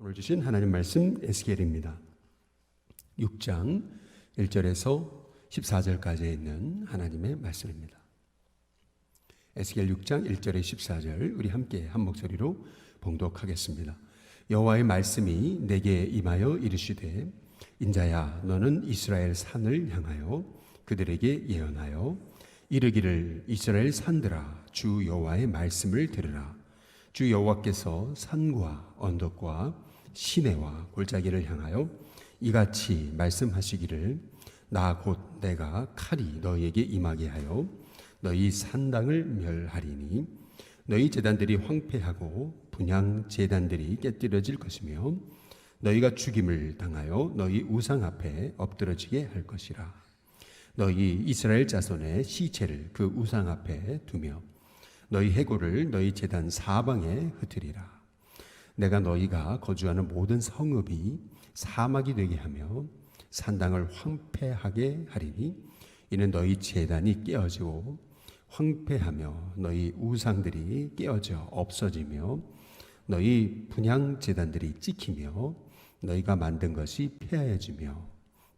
오늘 주신 하나님 말씀 에스겔입니다. 6장 1절에서 14절까지 있는 하나님의 말씀입니다. 에스겔 6장 1절에 14절 우리 함께 한 목소리로 봉독하겠습니다. 여호와의 말씀이 내게 임하여 이르시되 인자야 너는 이스라엘 산을 향하여 그들에게 예언하여 이르기를 이스라엘 산들아 주 여호와의 말씀을 들으라. 주 여호와께서 산과 언덕과 시내와 골짜기를 향하여 이같이 말씀하시기를 나 곧 내가 칼이 너희에게 임하게 하여 너희 산당을 멸하리니 너희 제단들이 황폐하고 분향 제단들이 깨뜨려질 것이며 너희가 죽임을 당하여 너희 우상 앞에 엎드러지게 할 것이라. 너희 이스라엘 자손의 시체를 그 우상 앞에 두며 너희 해골을 너희 제단 사방에 흩으리라. 내가 너희가 거주하는 모든 성읍이 사막이 되게 하며 산당을 황폐하게 하리니 이는 너희 제단이 깨어지고 황폐하며 너희 우상들이 깨어져 없어지며 너희 분향 제단들이 찍히며 너희가 만든 것이 폐하여지며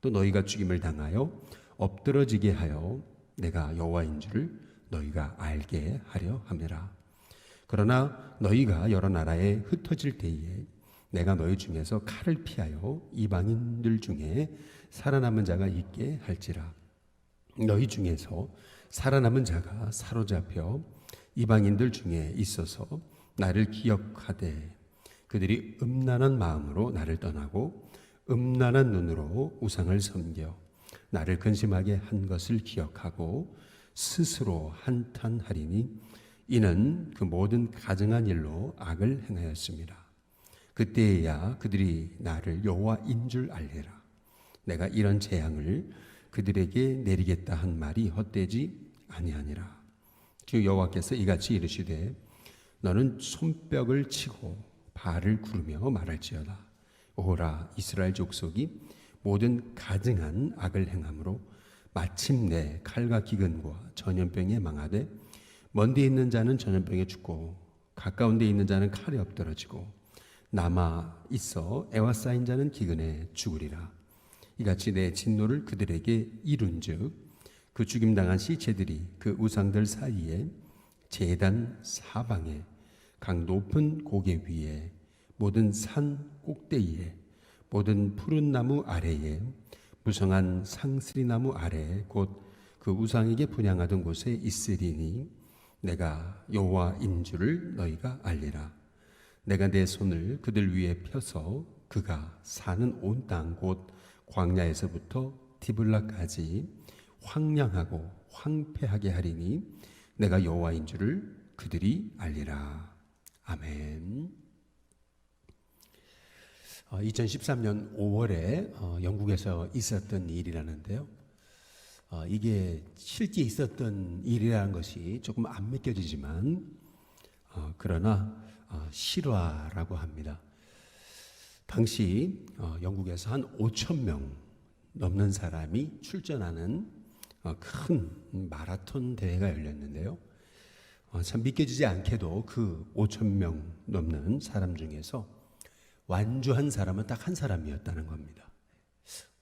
또 너희가 죽임을 당하여 엎드러지게 하여 내가 여호와인 줄을 너희가 알게 하려 함이라. 그러나 너희가 여러 나라에 흩어질 때에 내가 너희 중에서 칼을 피하여 이방인들 중에 살아남은 자가 있게 할지라. 너희 중에서 살아남은 자가 사로잡혀 이방인들 중에 있어서 나를 기억하되 그들이 음란한 마음으로 나를 떠나고 음란한 눈으로 우상을 섬겨 나를 근심하게 한 것을 기억하고 스스로 한탄하리니 이는 그 모든 가증한 일로 악을 행하였습니다. 그때에야 그들이 나를 여호와인 줄 알리라. 내가 이런 재앙을 그들에게 내리겠다 한 말이 헛되지 아니하니라. 주 여호와께서 이같이 이르시되 너는 손뼉을 치고 발을 구르며 말할지어다. 오라 이스라엘 족속이 모든 가증한 악을 행함으로 마침내 칼과 기근과 전염병에 망하되 먼데 있는 자는 전염병에 죽고 가까운 데 있는 자는 칼에 엎드러지고 남아 있어 애와싸인 자는 기근에 죽으리라. 이같이 내 진노를 그들에게 이룬즉 그 죽임당한 시체들이 그 우상들 사이에 제단 사방에 강 높은 고개 위에 모든 산 꼭대기에 모든 푸른 나무 아래에 무성한 상스리 나무 아래 곧 그 우상에게 분향하던 곳에 있으리니 내가 여호와인 줄을 너희가 알리라. 내가 내 손을 그들 위에 펴서 그가 사는 온 땅 곧 광야에서부터 디블라까지 황량하고 황폐하게 하리니 내가 여호와인 줄을 그들이 알리라. 아멘. 2013년 5월에 영국에서 있었던 일이라는데요. 이게 실제 있었던 일이라는 것이 조금 안 믿겨지지만 그러나 실화라고 합니다. 당시 영국에서 한 5천 명 넘는 사람이 출전하는 큰 마라톤 대회가 열렸는데요. 참 믿겨지지 않게도 그 5천 명 넘는 사람 중에서 완주한 사람은 딱 한 사람이었다는 겁니다.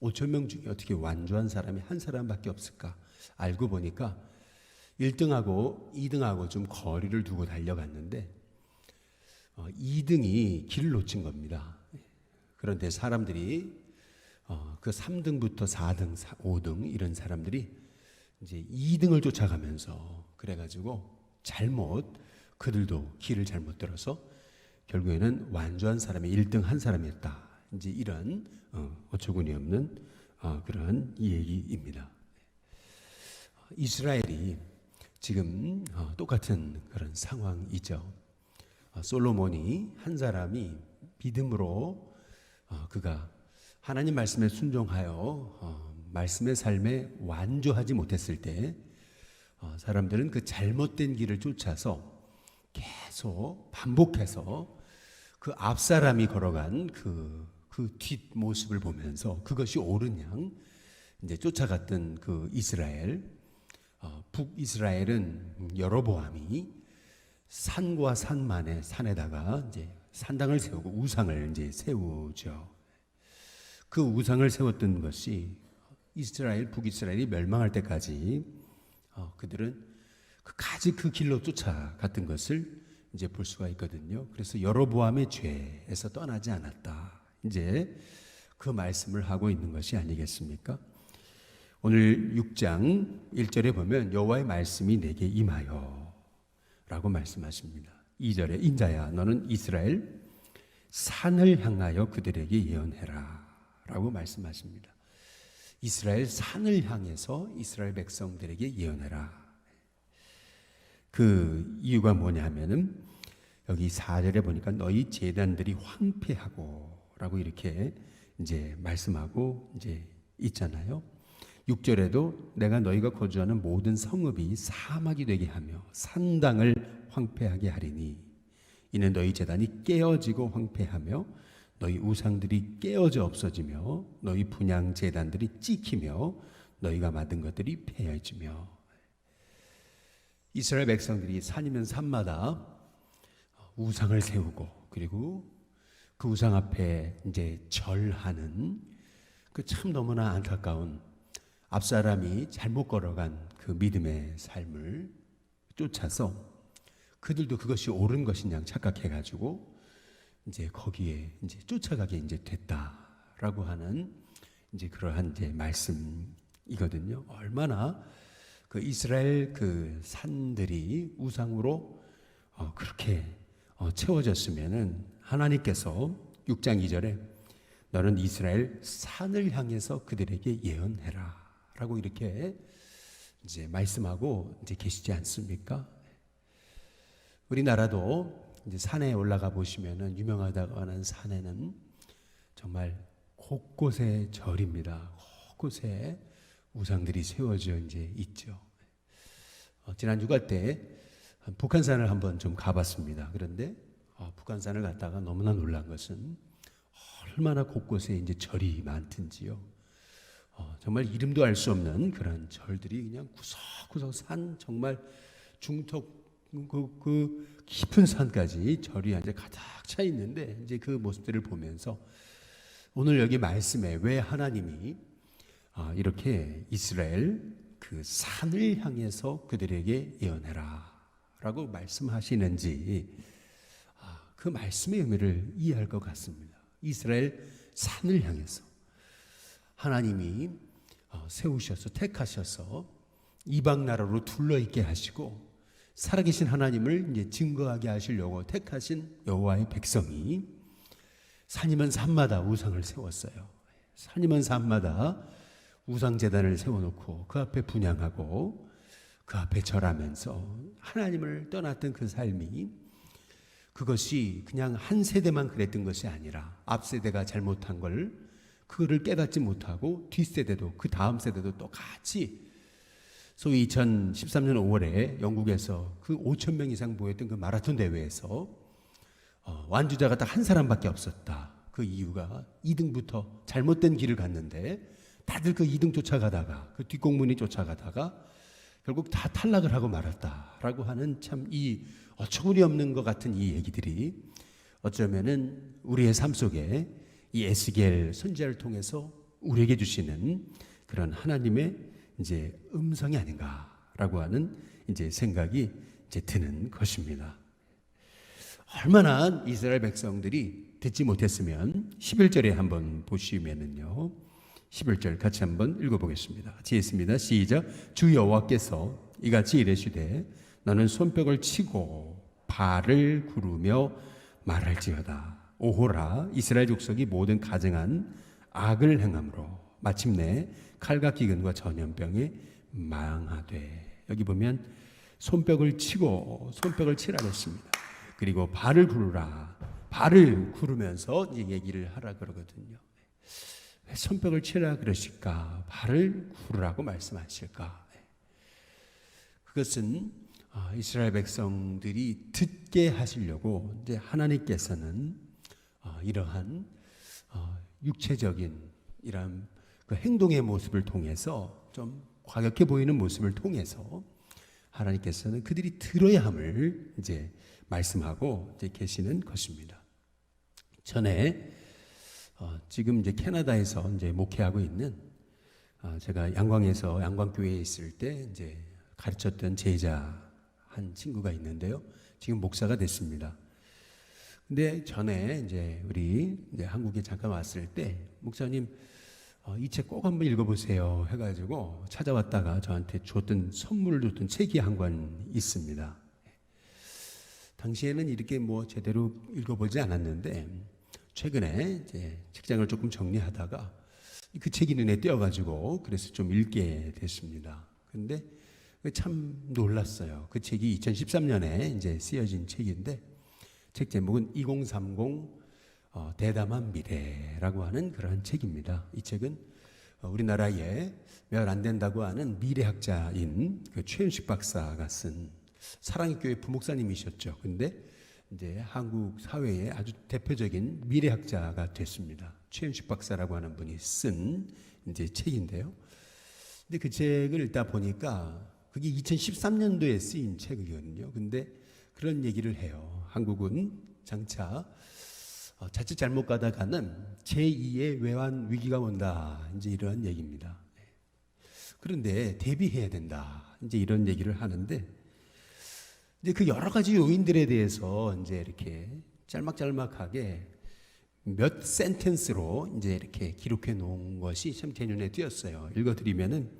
5천 명 중에 어떻게 완주한 사람이 한 사람밖에 없을까? 알고 보니까 1등하고 2등하고 좀 거리를 두고 달려갔는데 2등이 길을 놓친 겁니다. 그런데 사람들이 그 3등부터 4등, 5등 이런 사람들이 이제 2등을 쫓아가면서 그래가지고 그들도 길을 잘못 들어서 결국에는 완주한 사람이 1등 한 사람이었다. 이제 이런 어처구니 없는 그런 얘기입니다. 이스라엘이 지금 똑같은 그런 상황이죠. 솔로몬이 한 사람이 믿음으로 그가 하나님 말씀에 순종하여 말씀의 삶에 완주하지 못했을 때 사람들은 그 잘못된 길을 쫓아서 계속 반복해서 그 앞사람이 걸어간 그 뒷모습을 보면서 그것이 옳은 양 이제 쫓아갔던 그 이스라엘, 북이스라엘은 여로보암이 산과 산만의 산에다가 이제 산당을 세우고 우상을 이제 세우죠. 그 우상을 세웠던 것이 이스라엘, 북이스라엘이 멸망할 때까지 그들은 끝까지 그 길로 쫓아갔던 것을 이제 볼 수가 있거든요. 그래서 여로보암의 죄에서 떠나지 않았다. 이제 그 말씀을 하고 있는 것이 아니겠습니까? 오늘 6장 1절에 보면 여호와의 말씀이 내게 임하여 라고 말씀하십니다. 2절에 인자야 너는 이스라엘 산을 향하여 그들에게 예언해라 라고 말씀하십니다. 이스라엘 산을 향해서 이스라엘 백성들에게 예언해라. 그 이유가 뭐냐면은 여기 4절에 보니까 너희 제단들이 황폐하고 라고 이렇게 이제 말씀하고 이제 있잖아요. 6절에도 내가 너희가 거주하는 모든 성읍이 사막이 되게 하며 산당을 황폐하게 하리니 이는 너희 제단이 깨어지고 황폐하며 너희 우상들이 깨어져 없어지며 너희 분향 제단들이 찍히며 너희가 만든 것들이 폐해지며. 이스라엘 백성들이 산이면 산마다 우상을 세우고 그리고 그 우상 앞에 이제 절하는 그 참 너무나 안타까운 앞사람이 잘못 걸어간 그 믿음의 삶을 쫓아서 그들도 그것이 옳은 것이냐 착각해가지고 이제 거기에 이제 쫓아가게 이제 됐다라고 하는 이제 그러한 이제 말씀이거든요. 얼마나 그 이스라엘 그 산들이 우상으로 그렇게 채워졌으면은 하나님께서 6장 2절에 너는 이스라엘 산을 향해서 그들에게 예언해라 라고 이렇게 이제 말씀하고 이제 계시지 않습니까? 우리나라도 이제 산에 올라가 보시면은 유명하다고 하는 산에는 정말 곳곳에 절입니다. 곳곳에 우상들이 세워져 이제 있죠. 지난 휴가 때 북한산을 한번 좀 가봤습니다. 그런데 북한산을 갔다가 너무나 놀란 것은 얼마나 곳곳에 이제 절이 많든지요. 정말 이름도 알 수 없는 그런 절들이 그냥 구석구석 산 정말 중턱 그 깊은 산까지 절이 이제 가득 차 있는데 이제 그 모습들을 보면서 오늘 여기 말씀에 왜 하나님이 이렇게 이스라엘 그 산을 향해서 그들에게 예언해라라고 말씀하시는지 그 말씀의 의미를 이해할 것 같습니다. 이스라엘 산을 향해서 하나님이 세우셔서 택하셔서 이방 나라로 둘러있게 하시고 살아계신 하나님을 이제 증거하게 하시려고 택하신 여호와의 백성이 산이면 산마다 우상을 세웠어요. 산이면 산마다 우상 제단을 세워놓고 그 앞에 분향하고 그 앞에 절하면서 하나님을 떠났던 그 삶이 그것이 그냥 한 세대만 그랬던 것이 아니라 앞 세대가 잘못한 걸 그거를 깨닫지 못하고 뒷세대도 그 다음 세대도 똑같이 소위 2013년 5월에 영국에서 그 5천 명 이상 모였던 그 마라톤 대회에서 완주자가 딱 한 사람밖에 없었다. 그 이유가 2등부터 잘못된 길을 갔는데 다들 그 2등 쫓아가다가 그 뒷공문이 쫓아가다가 결국 다 탈락을 하고 말았다라고 하는 참 이 어처구니 없는 것 같은 이 얘기들이 어쩌면은 우리의 삶 속에 이 에스겔 선지자를 통해서 우리에게 주시는 그런 하나님의 이제 음성이 아닌가라고 하는 이제 생각이 이제 드는 것입니다. 얼마나 이스라엘 백성들이 듣지 못했으면 11절에 한번 보시면은요. 11절 같이 한번 읽어보겠습니다. 같이 읽습니다. 시작. 주 여호와께서 이같이 이르시되 너는 손뼉을 치고 발을 구르며 말할지어다. 오호라 이스라엘 족속이 모든 가증한 악을 행함으로 마침내 칼과 기근과 전염병에 망하되. 여기 보면 손뼉을 치고 손뼉을 치라 했습니다. 그리고 발을 구르라. 발을 구르면서 이제 얘기를 하라 그러거든요. 왜 손뼉을 치라 그러실까? 발을 구르라고 말씀하실까? 그것은 이스라엘 백성들이 듣게 하시려고 이제 하나님께서는 이러한 육체적인 이런 그 행동의 모습을 통해서 좀 과격해 보이는 모습을 통해서 하나님께서는 그들이 들어야 함을 이제 말씀하고 이제 계시는 것입니다. 전에 지금 이제 캐나다에서 이제 목회하고 있는 제가 양광에서 양광교회에 있을 때 이제 가르쳤던 제자 한 친구가 있는데요. 지금 목사가 됐습니다. 근데 전에 이제 우리 이제 한국에 잠깐 왔을 때 목사님 이 책 꼭 한번 읽어보세요 해가지고 찾아왔다가 저한테 선물을 줬던 책이 한 권 있습니다. 당시에는 이렇게 뭐 제대로 읽어보지 않았는데 최근에 이제 책장을 조금 정리하다가 그 책이 눈에 띄어가지고 그래서 좀 읽게 됐습니다. 근데 참 놀랐어요. 그 책이 2013년에 이제 쓰여진 책인데 책 제목은 2030 대담한 미래라고 하는 그러한 책입니다. 이 책은 우리나라에 몇 안 된다고 하는 미래학자인 그 최윤식 박사가 쓴 사랑의 교회 부목사님이셨죠. 근데 이제 한국 사회의 아주 대표적인 미래학자가 됐습니다. 최윤식 박사라고 하는 분이 쓴 이제 책인데요. 근데 그 책을 읽다 보니까 그게 2013년도에 쓰인 책이거든요. 근데 그런 얘기를 해요. 한국은 장차 자칫 잘못 가다가는 제2의 외환 위기가 온다. 이제 이런 얘기입니다. 그런데 대비해야 된다. 이제 이런 얘기를 하는데 이제 그 여러 가지 요인들에 대해서 이제 이렇게 짤막짤막하게 몇 센텐스로 이제 이렇게 기록해 놓은 것이 참 제 눈에 띄었어요. 읽어드리면은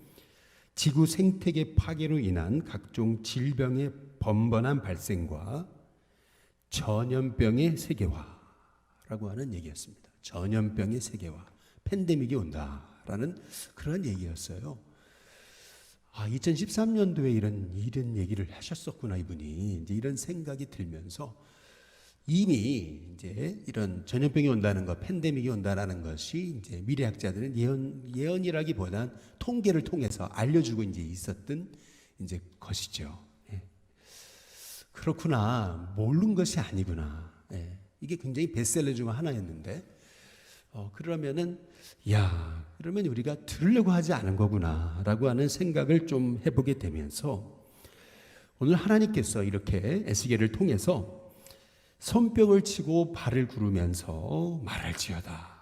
지구 생태계 파괴로 인한 각종 질병의 번번한 발생과 전염병의 세계화라고 하는 얘기였습니다. 전염병의 세계화, 팬데믹이 온다라는 그런 얘기였어요. 2013년도에 이런 얘기를 하셨었구나 이분이 이제 이런 생각이 들면서 이미 이제 이런 전염병이 온다는 것, 팬데믹이 온다는 것이 이제 미래학자들은 예언이라기보단 통계를 통해서 알려주고 이제 있었던 이제 것이죠. 그렇구나, 모르는 것이 아니구나. 이게 굉장히 베스트셀러 중 하나였는데, 그러면은 그러면 우리가 들으려고 하지 않은 거구나라고 하는 생각을 좀 해보게 되면서 오늘 하나님께서 이렇게 에스겔을 통해서 손뼉을 치고 발을 구르면서 말할지어다.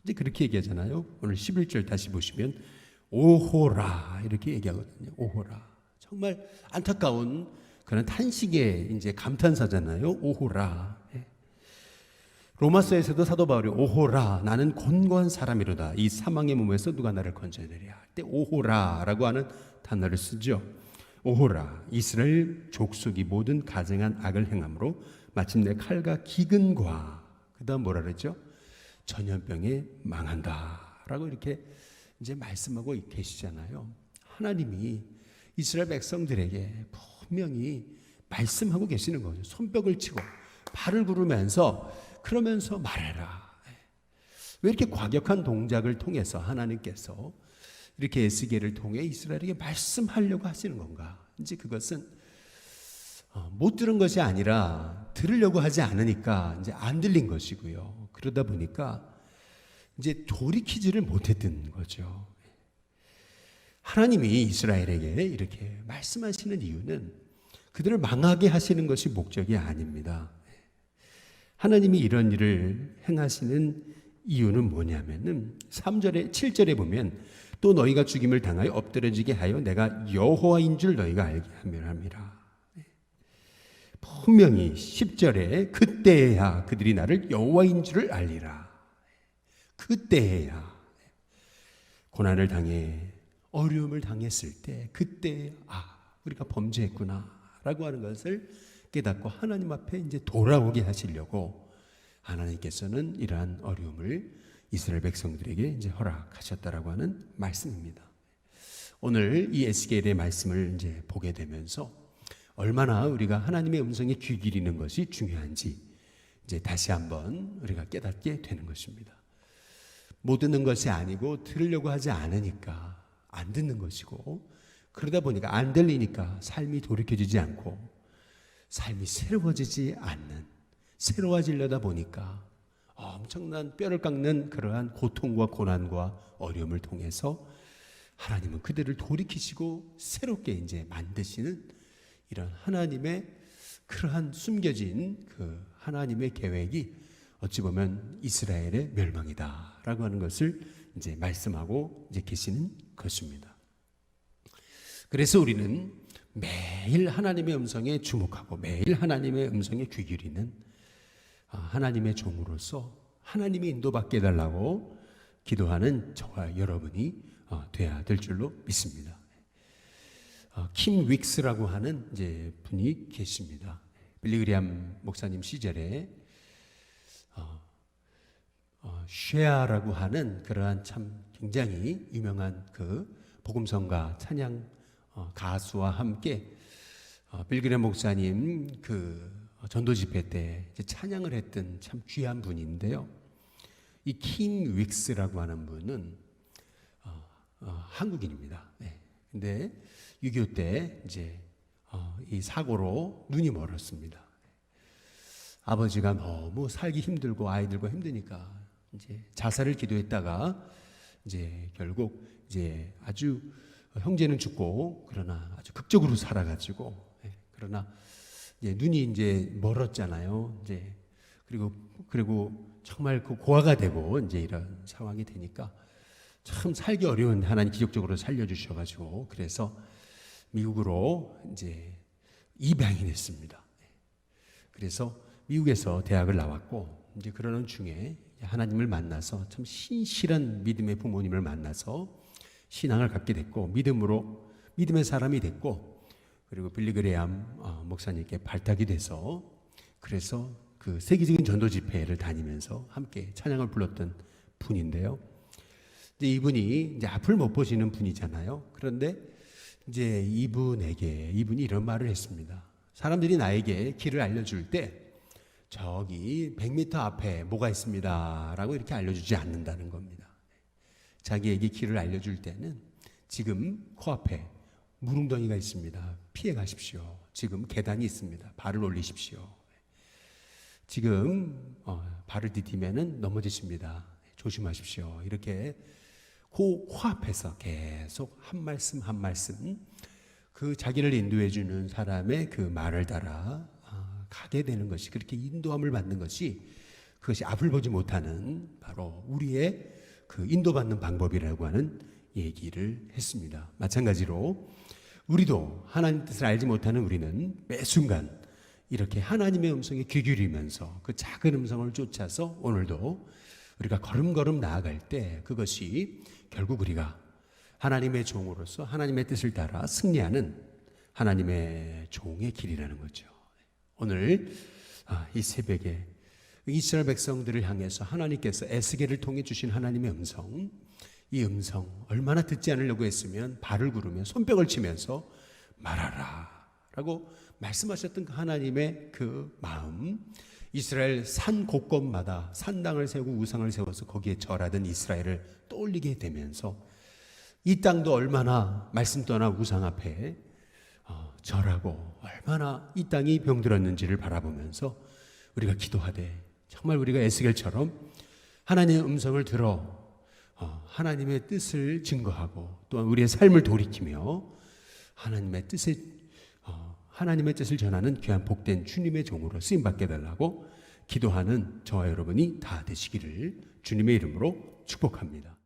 이제 그렇게 얘기하잖아요. 오늘 11절 다시 보시면 오호라 이렇게 얘기하거든요. 오호라. 정말 안타까운 그런 탄식의 이제 감탄사잖아요. 오호라. 로마서에서도 사도 바울이 오호라 나는 곤고한 사람이로다. 이 사망의 몸에서 누가 나를 건져내랴. 그때 오호라라고 하는 단어를 쓰죠. 오호라 이스라엘 족속이 모든 가증한 악을 행함으로 마침내 칼과 기근과 그다음 뭐라 그랬죠? 전염병에 망한다라고 이렇게 이제 말씀하고 계시잖아요. 하나님이 이스라엘 백성들에게 분명히 말씀하고 계시는 거죠. 손뼉을 치고 발을 구르면서 그러면서 말해라. 왜 이렇게 과격한 동작을 통해서 하나님께서 이렇게 에스겔을 통해 이스라엘에게 말씀하려고 하시는 건가? 이제 그것은 못 들은 것이 아니라 들으려고 하지 않으니까 이제 안 들린 것이고요. 그러다 보니까 이제 돌이키지를 못했던 거죠. 하나님이 이스라엘에게 이렇게 말씀하시는 이유는 그들을 망하게 하시는 것이 목적이 아닙니다. 하나님이 이런 일을 행하시는 이유는 뭐냐면은 3절에 7절에 보면 또 너희가 죽임을 당하여 엎드러지게 하여 내가 여호와인 줄 너희가 알게 함이라. 분명히 10절에 그때야 그들이 나를 여호와인 줄을 알리라. 그때야 고난을 당해 어려움을 당했을 때 그때 우리가 범죄했구나라고 하는 것을 깨닫고 하나님 앞에 이제 돌아오게 하시려고 하나님께서는 이러한 어려움을 이스라엘 백성들에게 이제 허락하셨다라고 하는 말씀입니다. 오늘 이 에스겔의 말씀을 이제 보게 되면서 얼마나 우리가 하나님의 음성에 귀 기리는 것이 중요한지 이제 다시 한번 우리가 깨닫게 되는 것입니다. 못 듣는 것이 아니고 들으려고 하지 않으니까 안 듣는 것이고 그러다 보니까 안 들리니까 삶이 돌이켜지지 않고 삶이 새로워지지 않는 새로워지려다 보니까 엄청난 뼈를 깎는 그러한 고통과 고난과 어려움을 통해서 하나님은 그들을 돌이키시고 새롭게 이제 만드시는 이런 하나님의 그러한 숨겨진 그 하나님의 계획이 어찌 보면 이스라엘의 멸망이다라고 하는 것을 이제 말씀하고 이제 계시는 것입니다. 그래서 우리는 매일 하나님의 음성에 주목하고 매일 하나님의 음성에 귀 기울이는 하나님의 종으로서 하나님의 인도받게 해달라고 기도하는 저와 여러분이 돼야 될 줄로 믿습니다. 킴 윅스라고 하는 이제 분이 계십니다. 빌리그리암 목사님 시절에 쉐아라고 하는 그러한 참 굉장히 유명한 그 복음성가 찬양 가수와 함께 빌리그리암 목사님 그 전도 집회 때 이제 찬양을 했던 참 귀한 분인데요. 이 킴 윅스라고 하는 분은 한국인입니다. 네. 근데 6.25 때 이제 이 사고로 눈이 멀었습니다. 아버지가 너무 살기 힘들고 아이들과 힘드니까 이제 자살을 기도했다가 이제 결국 이제 아주 형제는 죽고 그러나 아주 극적으로 살아가지고 그러나 이제 눈이 이제 멀었잖아요. 이제 그리고 정말 그 고아가 되고 이제 이런 상황이 되니까 참 살기 어려운 하나님 기적적으로 살려주셔가지고 그래서 미국으로 이제 입양이 됐습니다. 그래서 미국에서 대학을 나왔고 이제 그러는 중에 하나님을 만나서 참 신실한 믿음의 부모님을 만나서 신앙을 갖게 됐고 믿음의 사람이 됐고 그리고 빌리그레암 목사님께 발탁이 돼서 그래서 그 세계적인 전도 집회를 다니면서 함께 찬양을 불렀던 분인데요. 이제 이분이 이제 앞을 못 보시는 분이잖아요. 그런데 이제 이분이 이런 말을 했습니다. 사람들이 나에게 길을 알려줄 때 저기 100m 앞에 뭐가 있습니다 라고 이렇게 알려주지 않는다는 겁니다. 자기에게 길을 알려줄 때는 지금 코앞에 물웅덩이가 있습니다. 피해 가십시오. 지금 계단이 있습니다. 발을 올리십시오. 지금 발을 디디면은 넘어지십니다. 조심하십시오. 이렇게 코앞에서 계속 한 말씀 한 말씀 그 자기를 인도해 주는 사람의 그 말을 따라 가게 되는 것이 그렇게 인도함을 받는 것이 그것이 앞을 보지 못하는 바로 우리의 그 인도받는 방법이라고 하는 얘기를 했습니다. 마찬가지로 우리도 하나님 뜻을 알지 못하는 우리는 매 순간 이렇게 하나님의 음성에 귀 기울이면서 그 작은 음성을 쫓아서 오늘도 우리가 걸음걸음 나아갈 때 그것이 결국 우리가 하나님의 종으로서 하나님의 뜻을 따라 승리하는 하나님의 종의 길이라는 거죠. 오늘 이 새벽에 이스라엘 백성들을 향해서 하나님께서 에스겔을 통해 주신 하나님의 음성, 이 음성 얼마나 듣지 않으려고 했으면 발을 구르며 손뼉을 치면서 말하라 라고 말씀하셨던 그 하나님의 그 마음, 이스라엘 산 곳곳마다 산당을 세우고 우상을 세워서 거기에 절하던 이스라엘을 떠올리게 되면서 이 땅도 얼마나 말씀 떠나 우상 앞에 절하고 얼마나 이 땅이 병들었는지를 바라보면서 우리가 기도하되 정말 우리가 에스겔처럼 하나님의 음성을 들어 하나님의 뜻을 증거하고 또한 우리의 삶을 돌이키며 하나님의 뜻을 전하는 귀한 복된 주님의 종으로 쓰임받게 해달라고 기도하는 저와 여러분이 다 되시기를 주님의 이름으로 축복합니다.